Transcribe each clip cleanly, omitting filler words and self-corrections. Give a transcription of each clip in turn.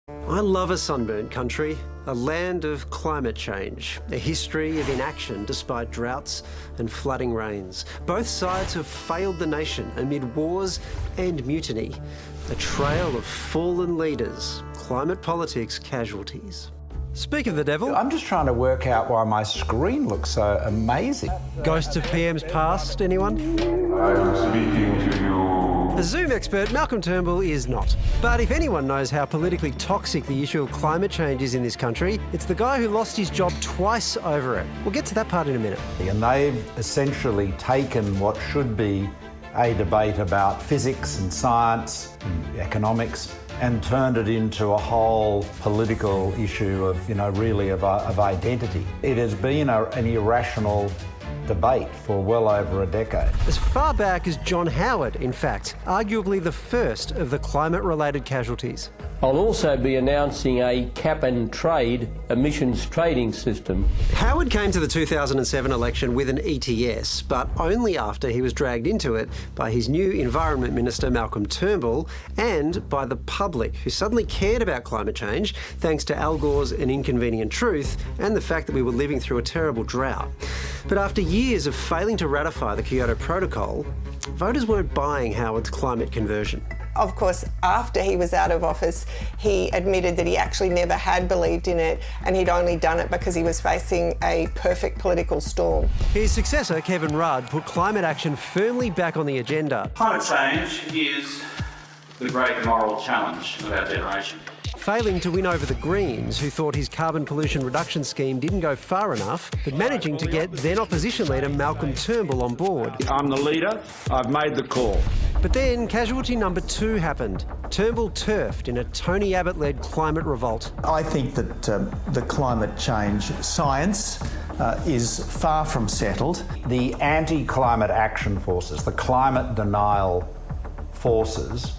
I love a sunburnt country, a land of climate change, a history of inaction despite droughts and flooding rains. Both sides have failed the nation amid wars and mutiny. A trail of fallen leaders, climate politics casualties. Speak of the devil. I'm just trying to work out why my screen looks so amazing. Ghosts of PMs past, anyone? I'm speaking to you. A Zoom expert, Malcolm Turnbull is not. But if anyone knows how politically toxic the issue of climate change is in this country, it's the guy who lost his job twice over it. We'll get to that part in a minute. And they've essentially taken what should be a debate about physics and science and economics and turned it into a whole political issue of, really of identity. It has been an irrational debate for well over a decade. As far back as John Howard, in fact, arguably the first of the climate-related casualties. I'll also be announcing a cap-and-trade emissions trading system. Howard came to the 2007 election with an ETS, but only after he was dragged into it by his new Environment Minister, Malcolm Turnbull, and by the public, who suddenly cared about climate change thanks to Al Gore's An Inconvenient Truth and the fact that we were living through a terrible drought. But after years of failing to ratify the Kyoto Protocol, voters weren't buying Howard's climate conversion. Of course, after he was out of office, he admitted that he actually never had believed in it and he'd only done it because he was facing a perfect political storm. His successor, Kevin Rudd, put climate action firmly back on the agenda. Climate change is the great moral challenge of our generation. Failing to win over the Greens, who thought his carbon pollution reduction scheme didn't go far enough, but managing to get then opposition leader Malcolm Turnbull on board. I'm the leader, I've made the call. But then casualty number 2 happened. Turnbull turfed in a Tony Abbott-led climate revolt. I think that the climate change science is far from settled. The anti-climate action forces, the climate denial forces,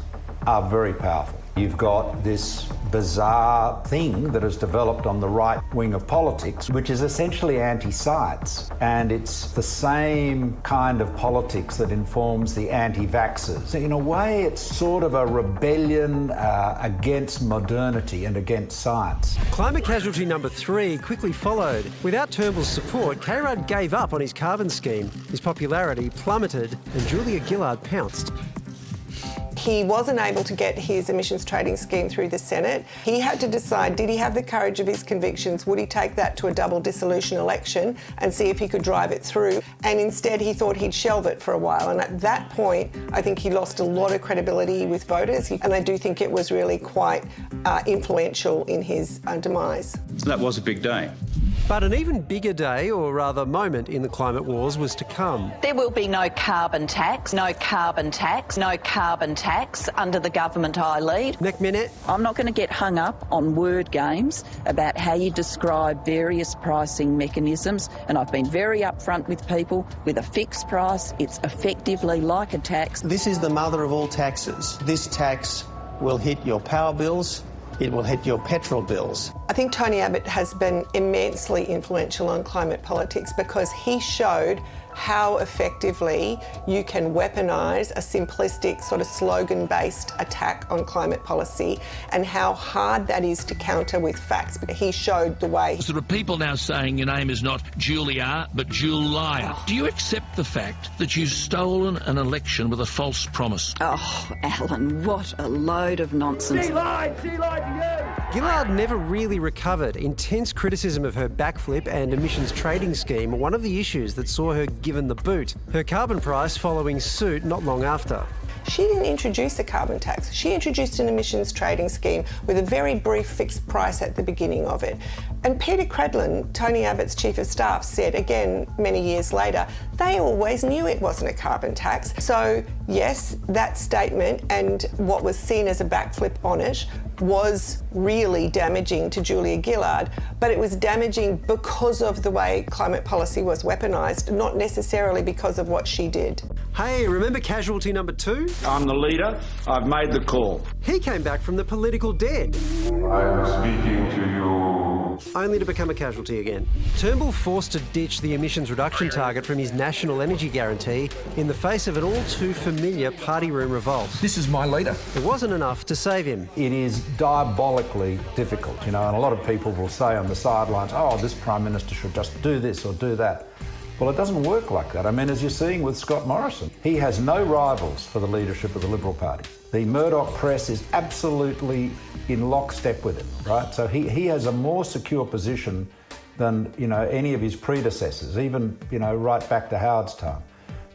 are very powerful. You've got this bizarre thing that has developed on the right wing of politics, which is essentially anti-science. And it's the same kind of politics that informs the anti-vaxxers. In a way, it's sort of a rebellion against modernity and against science. Climate casualty number 3 quickly followed. Without Turnbull's support, K-Rudd gave up on his carbon scheme. His popularity plummeted and Julia Gillard pounced. He wasn't able to get his emissions trading scheme through the Senate. He had to decide, did he have the courage of his convictions? Would he take that to a double dissolution election and see if he could drive it through? And instead, he thought he'd shelve it for a while. And at that point, I think he lost a lot of credibility with voters. And I do think it was really quite influential in his demise. So that was a big day. But an even bigger day, or rather moment, in the climate wars was to come. There will be no carbon tax, no carbon tax, no carbon tax under the government I lead. Next minute. I'm not going to get hung up on word games about how you describe various pricing mechanisms, and I've been very upfront with people. With a fixed price, it's effectively like a tax. This is the mother of all taxes. This tax will hit your power bills, it will hit your petrol bills. I think Tony Abbott has been immensely influential on climate politics because he showed how effectively you can weaponise a simplistic sort of slogan-based attack on climate policy and how hard that is to counter with facts. He showed the way. There are people now saying your name is not Julia, but Julia. Do you accept the fact that you've stolen an election with a false promise? Oh, Alan, what a load of nonsense. She lied to you! Gillard never really recovered. Intense criticism of her backflip and emissions trading scheme were one of the issues that saw her given the boot. Her carbon price following suit not long after. She didn't introduce a carbon tax. She introduced an emissions trading scheme with a very brief fixed price at the beginning of it. And Peter Credlin, Tony Abbott's chief of staff, said again many years later, they always knew it wasn't a carbon tax. So yes, that statement and what was seen as a backflip on it was really damaging to Julia Gillard, but it was damaging because of the way climate policy was weaponised, not necessarily because of what she did. Hey, remember casualty number 2? I'm the leader, I've made the call. He came back from the political dead. I'm speaking to you. only to become a casualty again. Turnbull forced to ditch the emissions reduction target from his national energy guarantee in the face of an all too familiar party room revolt. This is my leader. It wasn't enough to save him. It is diabolically difficult, and a lot of people will say on the sidelines, oh, this Prime Minister should just do this or do that. Well, it doesn't work like that. I mean, as you're seeing with Scott Morrison, he has no rivals for the leadership of the Liberal Party. The Murdoch press is absolutely in lockstep with him, right? So he has a more secure position than, any of his predecessors, even, right back to Howard's time.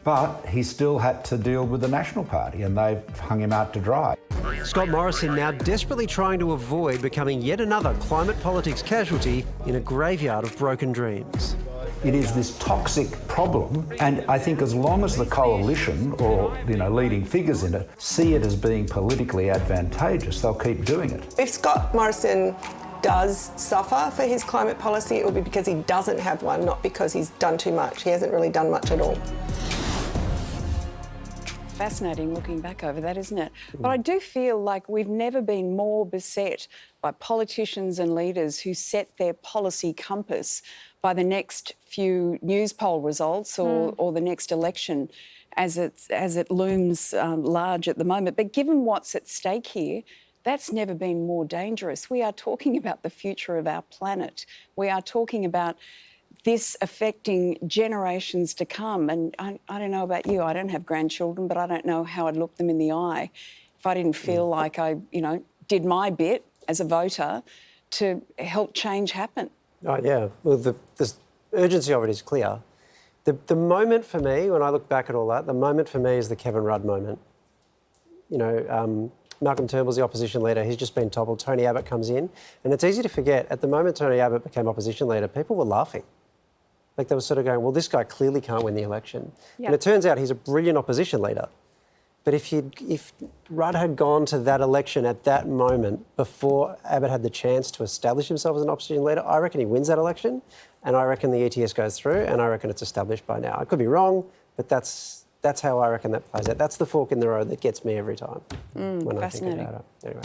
But he still had to deal with the National Party, and they've hung him out to dry. Scott Morrison now desperately trying to avoid becoming yet another climate politics casualty in a graveyard of broken dreams. It is this toxic problem, and I think as long as the coalition or, leading figures in it see it as being politically advantageous, they'll keep doing it. If Scott Morrison does suffer for his climate policy, it will be because he doesn't have one, not because he's done too much. He hasn't really done much at all. Fascinating looking back over that, isn't it? But I do feel like we've never been more beset by politicians and leaders who set their policy compass by the next few news poll results or the next election as it looms large at the moment. But given what's at stake here, that's never been more dangerous. We are talking about the future of our planet. We are talking about this affecting generations to come. And I don't know about you, I don't have grandchildren, but I don't know how I'd look them in the eye if I didn't feel like I, did my bit as a voter to help change happen. Oh, yeah. Well, the urgency of it is clear. The moment for me, when I look back at all that, the moment for me is the Kevin Rudd moment. Malcolm Turnbull's the opposition leader. He's just been toppled. Tony Abbott comes in. And it's easy to forget, at the moment Tony Abbott became opposition leader, people were laughing. Like they were sort of going, well, this guy clearly can't win the election. Yep. And it turns out he's a brilliant opposition leader. But if Rudd had gone to that election at that moment before Abbott had the chance to establish himself as an opposition leader, I reckon he wins that election, and I reckon the ETS goes through, and I reckon it's established by now. I could be wrong, but that's how I reckon that plays out. That's the fork in the road that gets me every time when I think about it. Anyway.